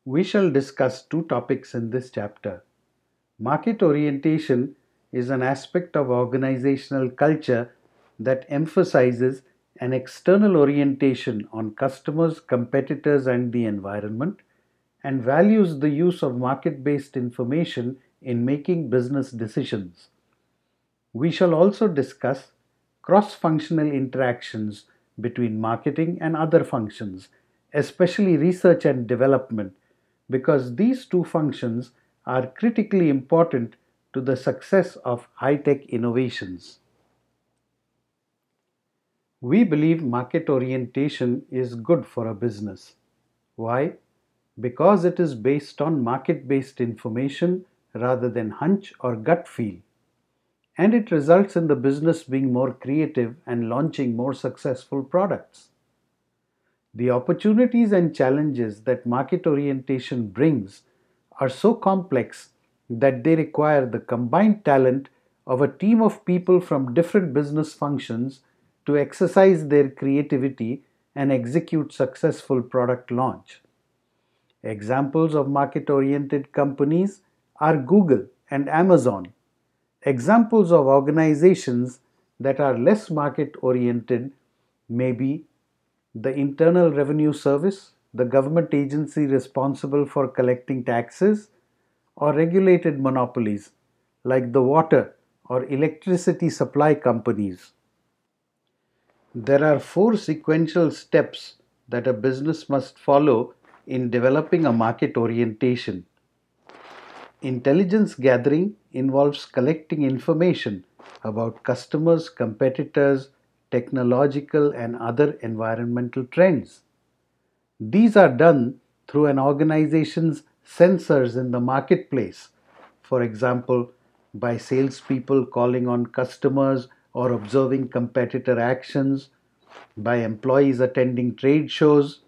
We shall discuss two topics in this chapter. Market orientation is an aspect of organizational culture that emphasizes an external orientation on customers, competitors, and the environment, and values the use of market based information in making business decisions. We shall also discuss cross functional interactions between marketing and other functions, especially research and development, because these two functions are critically important to the success of high tech innovations. We believe market orientation is good for a business. Why? Because it is based on market based information rather than hunch or gut feel, and it results in the business being more creative and launching more successful products. The opportunities and challenges that market orientation brings are so complex that they require the combined talent of a team of people from different business functions to exercise their creativity and execute successful product launch. Examples of market oriented companies are Google and Amazon. Examples of organizations that are less market oriented may be the Internal Revenue Service, the government agency responsible for collecting taxes, or regulated monopolies like the water or electricity supply companies. There are four sequential steps that a business must follow in developing a market orientation. Intelligence gathering involves collecting information about customers, competitors, technological, and other environmental trends. These are done through an organization's sensors in the marketplace, for example, by salespeople calling on customers or observing competitor actions, by employees attending trade shows,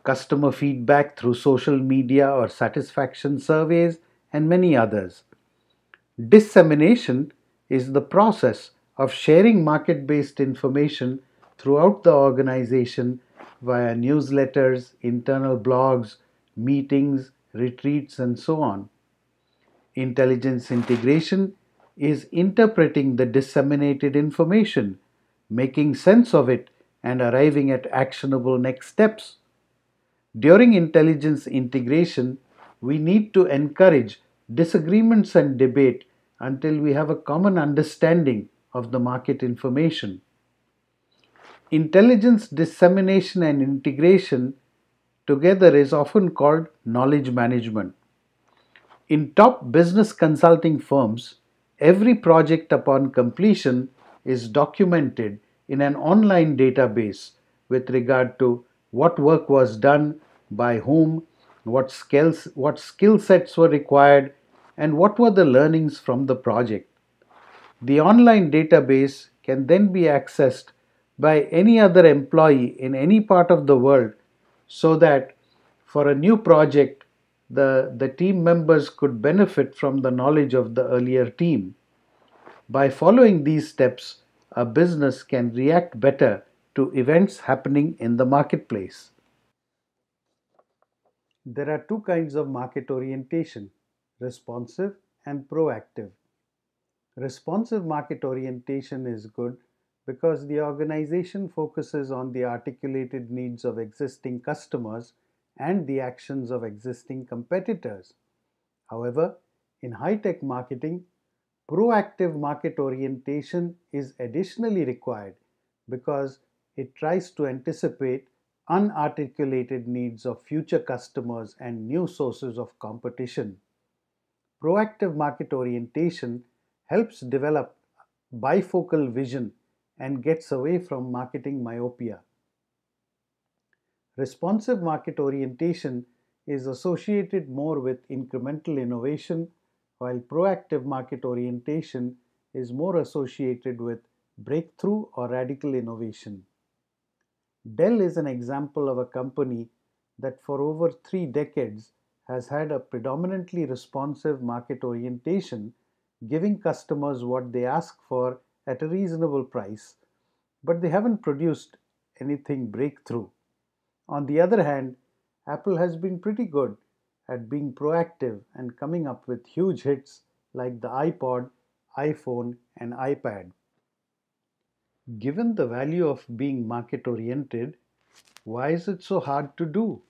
customer feedback through social media or satisfaction surveys, and many others. Dissemination is the process of sharing market based information throughout the organization via newsletters, internal blogs, meetings, retreats, and so on. Intelligence integration is interpreting the disseminated information, making sense of it, and arriving at actionable next steps. During intelligence integration, we need to encourage disagreements and debate until we have a common understanding of the market information. Intelligence dissemination and integration together is often called knowledge management. In top business consulting firms, every project upon completion is documented in an online database with regard to what work was done, by whom, what skill sets were required, and what were the learnings from the project. The online database can then be accessed by any other employee in any part of the world so that for a new project, the team members could benefit from the knowledge of the earlier team. By following these steps, a business can react better to events happening in the marketplace. There are two kinds of market orientation: responsive and proactive. Responsive market orientation is good because the organization focuses on the articulated needs of existing customers and the actions of existing competitors. However, in high tech marketing, proactive market orientation is additionally required because it tries to anticipate unarticulated needs of future customers and new sources of competition. Proactive market orientation helps develop bifocal vision and gets away from marketing myopia. Responsive market orientation is associated more with incremental innovation, while proactive market orientation is more associated with breakthrough or radical innovation. Dell is an example of a company that for over 3 decades has had a predominantly responsive market orientation, giving customers what they ask for at a reasonable price, but they haven't produced anything breakthrough. On the other hand, Apple has been pretty good at being proactive and coming up with huge hits like the iPod, iPhone, and iPad. Given the value of being market oriented, why is it so hard to do?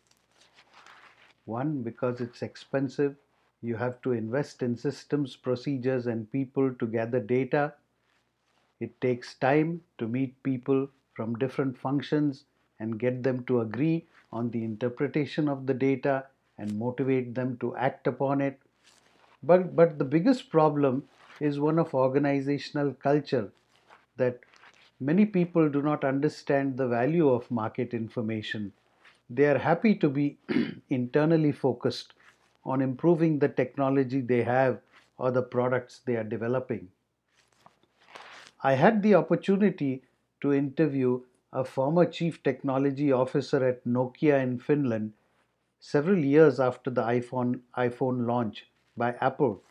One, because it's expensive. You have to invest in systems, procedures, and people to gather data. It takes time to meet people from different functions and get them to agree on the interpretation of the data and motivate them to act upon it. But the biggest problem is one of organizational culture, that many people do not understand the value of market information. They are happy to be internally focused on improving the technology they have or the products they are developing. I had the opportunity to interview a former chief technology officer at Nokia in Finland several years after the iPhone launch by Apple.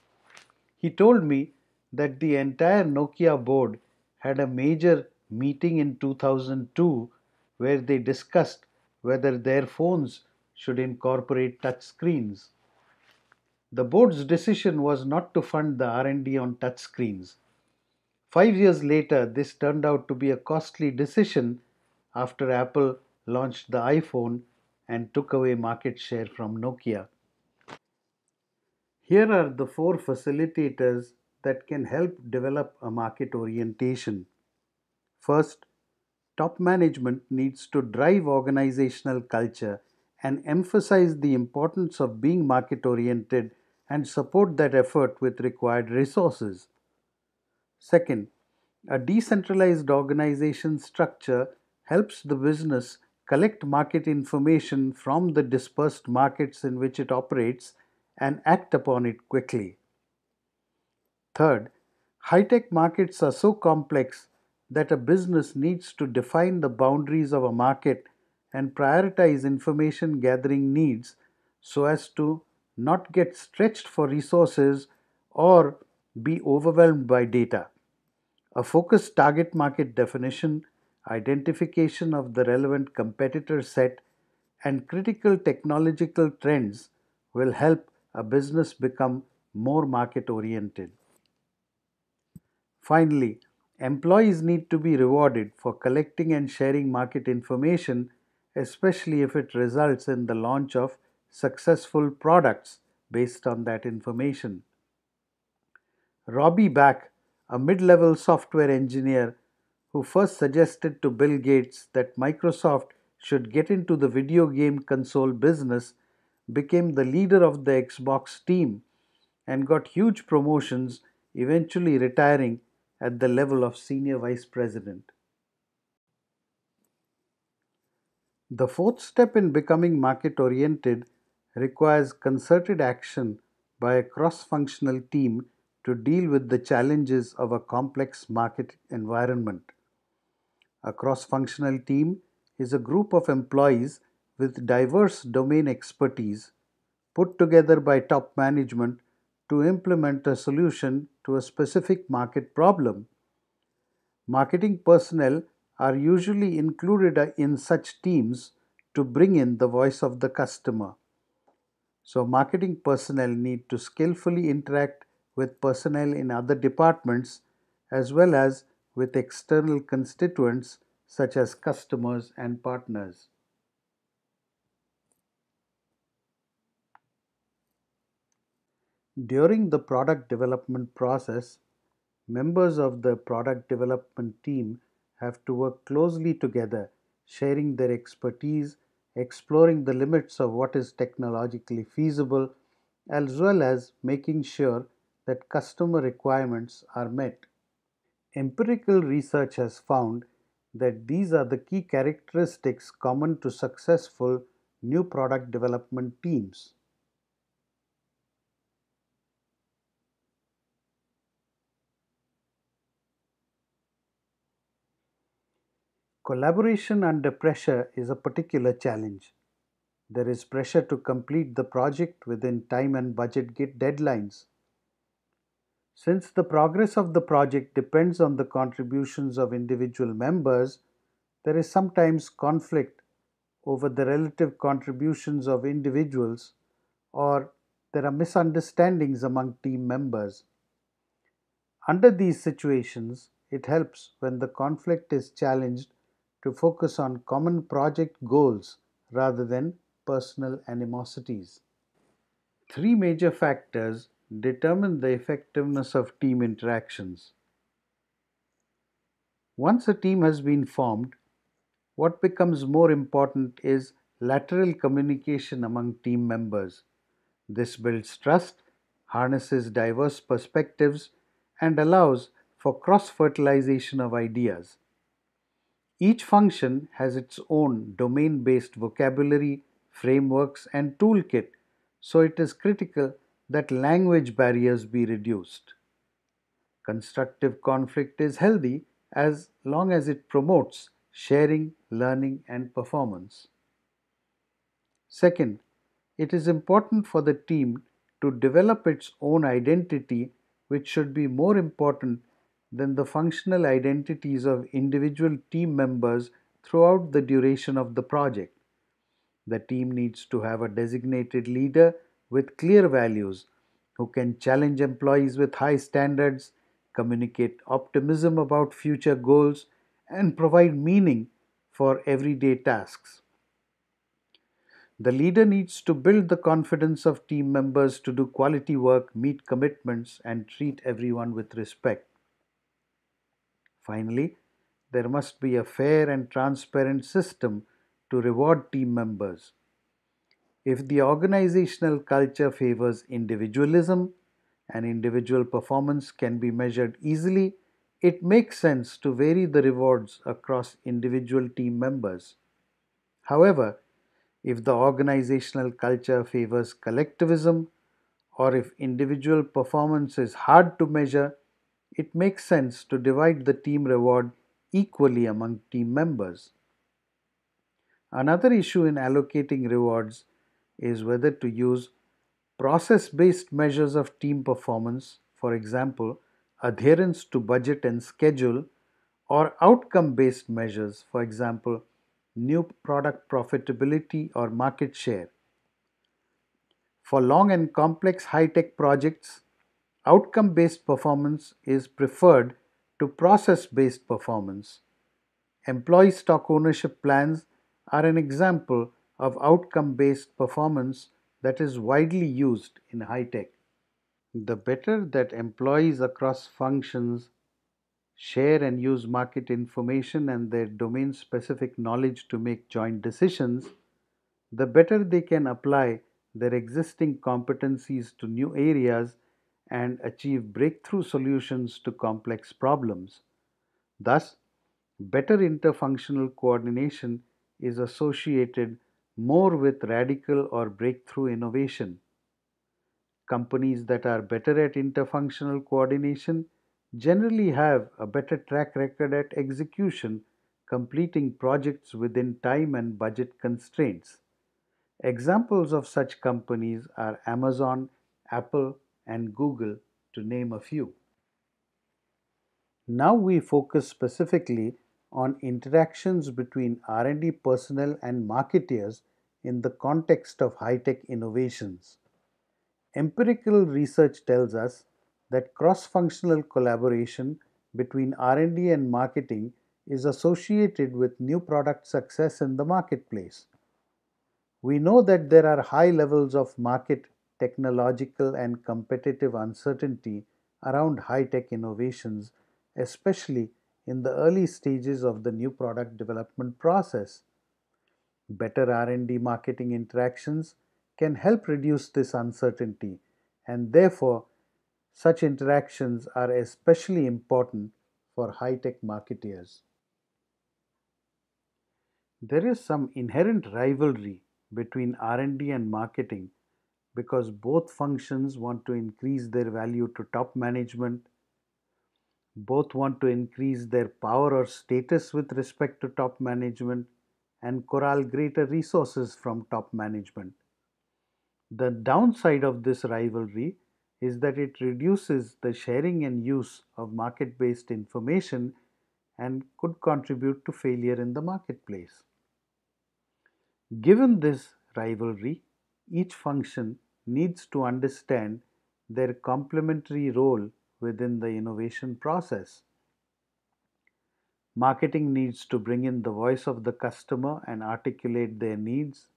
He told me that the entire Nokia board had a major meeting in 2002 where they discussed whether their phones should incorporate touch screens. The board's decision was not to fund the R&D on touch screens. 5 years later, this turned out to be a costly decision after Apple launched the iPhone and took away market share from Nokia. Here are the four facilitators that can help develop a market orientation. First, top management needs to drive organizational culture and emphasize the importance of being market oriented and support that effort with required resources. Second, a decentralized organization structure helps the business collect market information from the dispersed markets in which it operates and act upon it quickly. Third, high-tech markets are so complex that a business needs to define the boundaries of a market and prioritize information gathering needs so as to not get stretched for resources or be overwhelmed by data. A focused target market definition, identification of the relevant competitor set, and critical technological trends will help a business become more market oriented. Finally, employees need to be rewarded for collecting and sharing market information, especially if it results in the launch of successful products based on that information. Robbie Back, a mid level software engineer who first suggested to Bill Gates that Microsoft should get into the video game console business, became the leader of the Xbox team and got huge promotions, eventually retiring at the level of senior vice president. The fourth step in becoming market oriented requires concerted action by a cross functional team to deal with the challenges of a complex market environment. A cross functional team is a group of employees with diverse domain expertise put together by top management to implement a solution to a specific market problem. Marketing personnel are usually included in such teams to bring in the voice of the customer. So, marketing personnel need to skillfully interact with personnel in other departments as well as with external constituents such as customers and partners. During the product development process, members of the product development team have to work closely together, sharing their expertise, exploring the limits of what is technologically feasible, as well as making sure that customer requirements are met. Empirical research has found that these are the key characteristics common to successful new product development teams. Collaboration under pressure is a particular challenge. There is pressure to complete the project within time and budget deadlines. Since the progress of the project depends on the contributions of individual members, there is sometimes conflict over the relative contributions of individuals, or there are misunderstandings among team members. Under these situations, it helps when the conflict is challenged to focus on common project goals rather than personal animosities. Three major factors determine the effectiveness of team interactions. Once a team has been formed, what becomes more important is lateral communication among team members. This builds trust, harnesses diverse perspectives, and allows for cross fertilization of ideas. Each function has its own domain based vocabulary, frameworks, and toolkit, so it is critical that language barriers be reduced. Constructive conflict is healthy as long as it promotes sharing, learning, and performance. Second, it is important for the team to develop its own identity, which should be more important than the functional identities of individual team members throughout the duration of the project. The team needs to have a designated leader with clear values who can challenge employees with high standards, communicate optimism about future goals, and provide meaning for everyday tasks. The leader needs to build the confidence of team members to do quality work, meet commitments, and treat everyone with respect. Finally, there must be a fair and transparent system to reward team members. If the organizational culture favors individualism and individual performance can be measured easily, it makes sense to vary the rewards across individual team members. However, if the organizational culture favors collectivism or if individual performance is hard to measure, it makes sense to divide the team reward equally among team members. Another issue in allocating rewards is whether to use process based measures of team performance, for example, adherence to budget and schedule, or outcome based measures, for example, new product profitability or market share. For long and complex high tech projects, outcome based performance is preferred to process based performance. Employee stock ownership plans are an example of outcome based performance that is widely used in high tech. The better that employees across functions share and use market information and their domain specific knowledge to make joint decisions, the better they can apply their existing competencies to new areas and achieve breakthrough solutions to complex problems. Thus, better interfunctional coordination is associated more with radical or breakthrough innovation. Companies that are better at interfunctional coordination generally have a better track record at execution, completing projects within time and budget constraints. Examples of such companies are Amazon, Apple, and Google, to name a few. Now we focus specifically on interactions between R&D personnel and marketeers in the context of high-tech innovations. Empirical research tells us that cross-functional collaboration between R&D and marketing is associated with new product success in the marketplace. We know that there are high levels of market, technological, and competitive uncertainty around high tech innovations, especially in the early stages of the new product development process. Better R&D marketing interactions can help reduce this uncertainty, and therefore, such interactions are especially important for high tech marketeers. There is some inherent rivalry between R&D and marketing because both functions want to increase their value to top management, both want to increase their power or status with respect to top management, and corral greater resources from top management. The downside of this rivalry is that it reduces the sharing and use of market based information and could contribute to failure in the marketplace. Given this rivalry, each function needs to understand their complementary role within the innovation process. Marketing needs to bring in the voice of the customer and articulate their needs.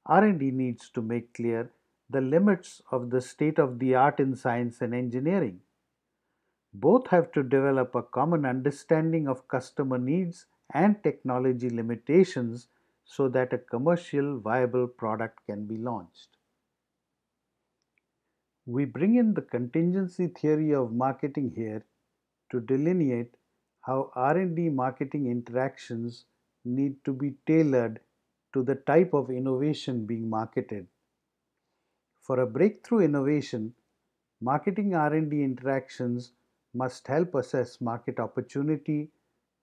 R&D needs to make clear the limits of the state of the art in science and engineering. Both have to develop a common understanding of customer needs and technology limitations so that a commercial viable product can be launched. We bring in the contingency theory of marketing here to delineate how R&D marketing interactions need to be tailored to the type of innovation being marketed. For a breakthrough innovation, marketing R&D interactions must help assess market opportunity,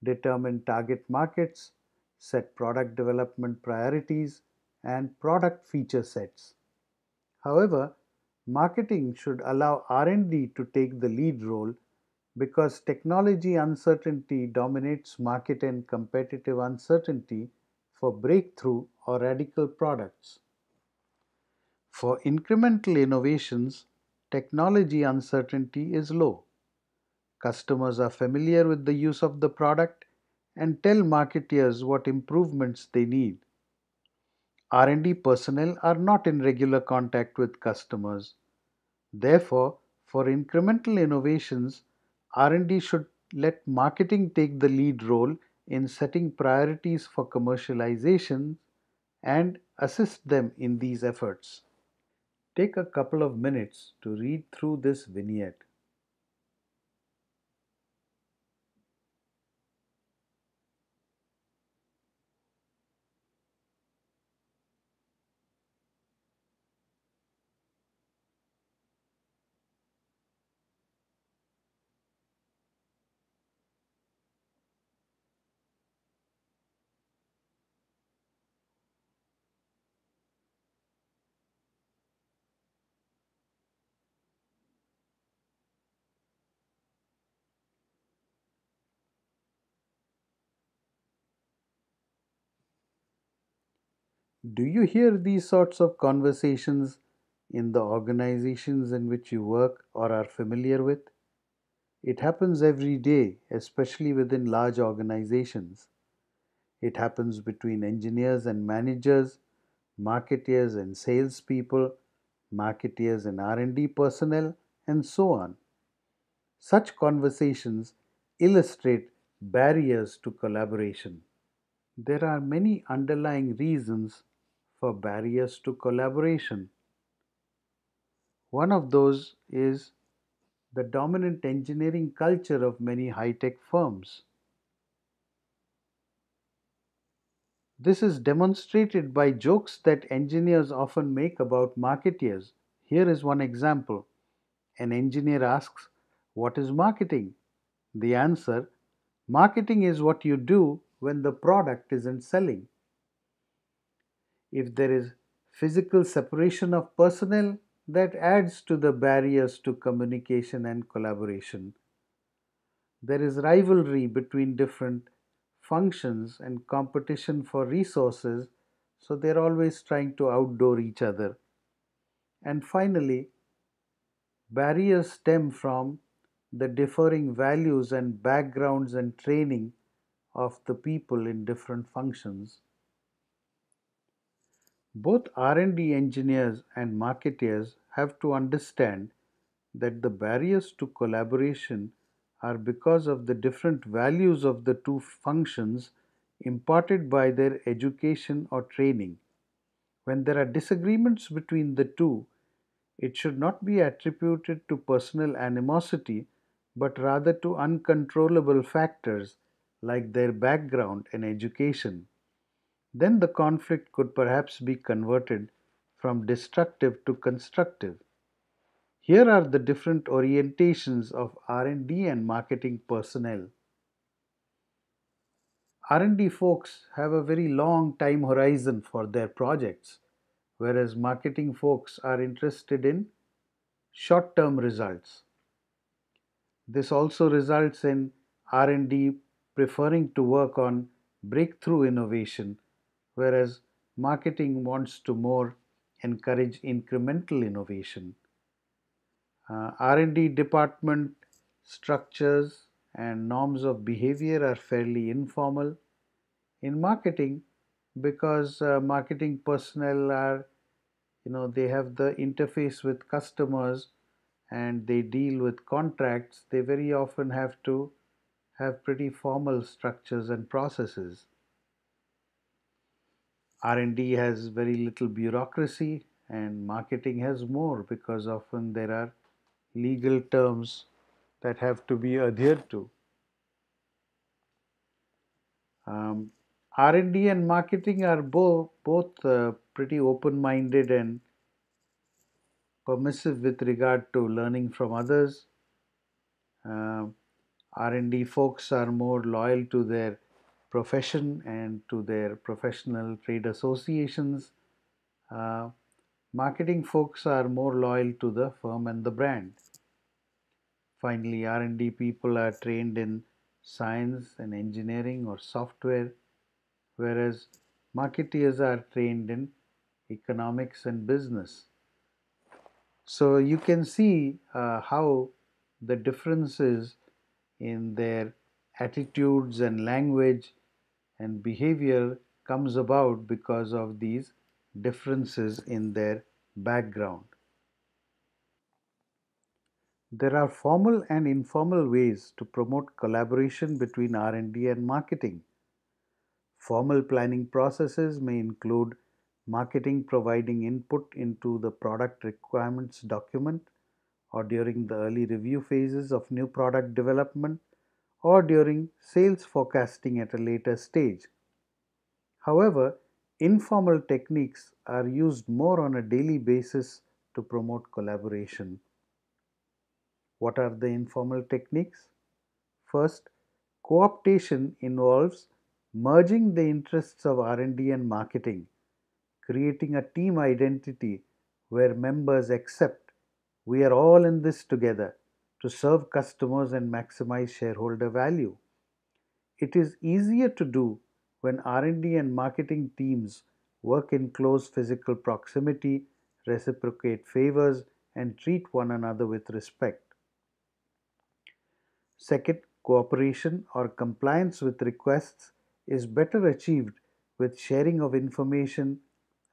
determine target markets, set product development priorities, and product feature sets. However, marketing should allow R&D to take the lead role because technology uncertainty dominates market and competitive uncertainty for breakthrough or radical products. For incremental innovations, technology uncertainty is low. Customers are familiar with the use of the product and tell marketeers what improvements they need. R&D personnel are not in regular contact with customers. Therefore, for incremental innovations, R&D should let marketing take the lead role in setting priorities for commercialization and assist them in these efforts. Take a couple of minutes to read through this vignette. Do you hear these sorts of conversations in the organizations in which you work or are familiar with? It happens every day, especially within large organizations. It happens between engineers and managers, marketeers and salespeople, marketeers and R&D personnel, and so on. Such conversations illustrate barriers to collaboration. There are many underlying reasons for barriers to collaboration. One of those is the dominant engineering culture of many high tech firms. This is demonstrated by jokes that engineers often make about marketeers. Here is one example. An engineer asks, "What is marketing?" The answer, "Marketing is what you do when the product isn't selling." If there is physical separation of personnel, that adds to the barriers to communication and collaboration. There is rivalry between different functions and competition for resources, so they're always trying to outdo each other. And finally, barriers stem from the differing values and backgrounds and training of the people in different functions. Both R&D engineers and marketeers have to understand that the barriers to collaboration are because of the different values of the two functions imparted by their education or training. When there are disagreements between the two, it should not be attributed to personal animosity but rather to uncontrollable factors like their background and education. Then the conflict could perhaps be converted from destructive to constructive. Here are the different orientations of R&D and marketing personnel. R&D folks have a very long time horizon for their projects, whereas marketing folks are interested in short-term results. This also results in R&D preferring to work on breakthrough innovation, whereas marketing wants to more encourage incremental innovation. R&D department structures and norms of behavior are fairly informal. In marketing, because marketing personnel are, they have the interface with customers and they deal with contracts, they very often have to have pretty formal structures and processes. R&D has very little bureaucracy and marketing has more because often there are legal terms that have to be adhered to. Um, R&D and marketing are both pretty open-minded and permissive with regard to learning from others. Uh, R&D folks are more loyal to their profession and to their professional trade associations. Uh, Marketing folks are more loyal to the firm and the brand. Finally, R&D people are trained in science and engineering or software, whereas marketeers are trained in economics and business. So you can see how the differences in their attitudes and language and behavior comes about because of these differences in their background. There are formal and informal ways to promote collaboration between R&D and marketing. Formal planning processes may include marketing providing input into the product requirements document or during the early review phases of new product development or during sales forecasting at a later stage. However, informal techniques are used more on a daily basis to promote collaboration. What are the informal techniques? First, co-optation involves merging the interests of R&D and marketing, creating a team identity where members accept we are all in this together to serve customers and maximize shareholder value. It is easier to do when R&D and marketing teams work in close physical proximity, reciprocate favors, and treat one another with respect. Second, cooperation or compliance with requests is better achieved with sharing of information,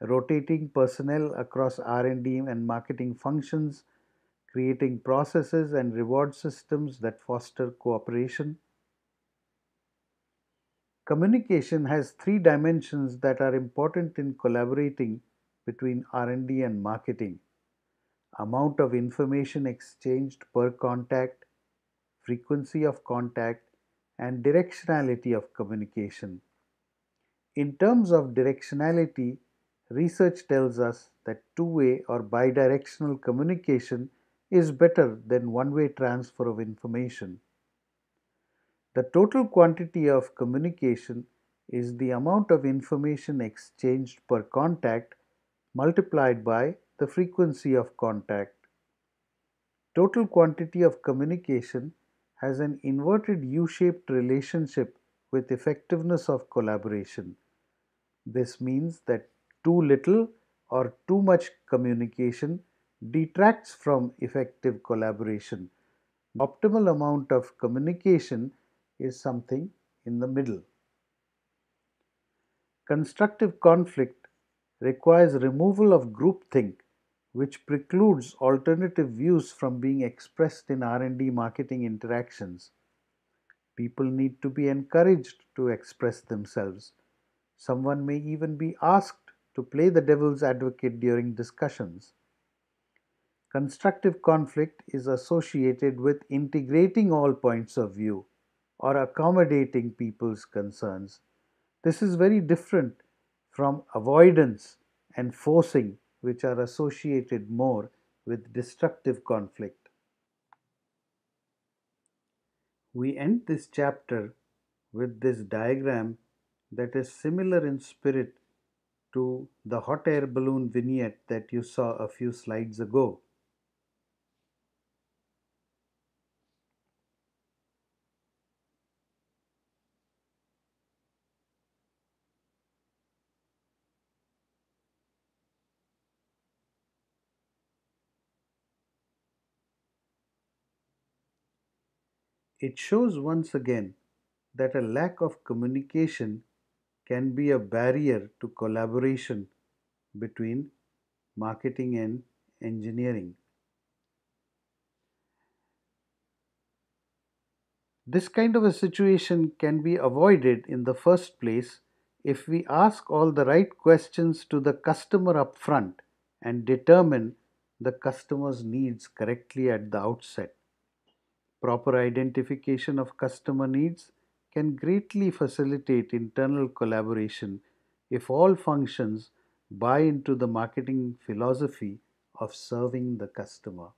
rotating personnel across R&D and marketing functions, creating processes and reward systems that foster cooperation. Communication has three dimensions that are important in collaborating between R&D and marketing: amount of information exchanged per contact, frequency of contact, and directionality of communication. In terms of directionality, research tells us that two-way or bidirectional communication is better than one-way transfer of information. The total quantity of communication is the amount of information exchanged per contact multiplied by the frequency of contact. Total quantity of communication has an inverted U-shaped relationship with effectiveness of collaboration. This means that too little or too much communication detracts from effective collaboration. Optimal amount of communication is something in the middle. Constructive conflict requires removal of groupthink, which precludes alternative views from being expressed in R&D marketing interactions. People need to be encouraged to express themselves. Someone may even be asked to play the devil's advocate during discussions. Constructive conflict is associated with integrating all points of view or accommodating people's concerns. This is very different from avoidance and forcing, which are associated more with destructive conflict. We end this chapter with this diagram that is similar in spirit to the hot air balloon vignette that you saw a few slides ago. It shows once again that a lack of communication can be a barrier to collaboration between marketing and engineering. This kind of a situation can be avoided in the first place if we ask all the right questions to the customer upfront and determine the customer's needs correctly at the outset. Proper identification of customer needs can greatly facilitate internal collaboration if all functions buy into the marketing philosophy of serving the customer.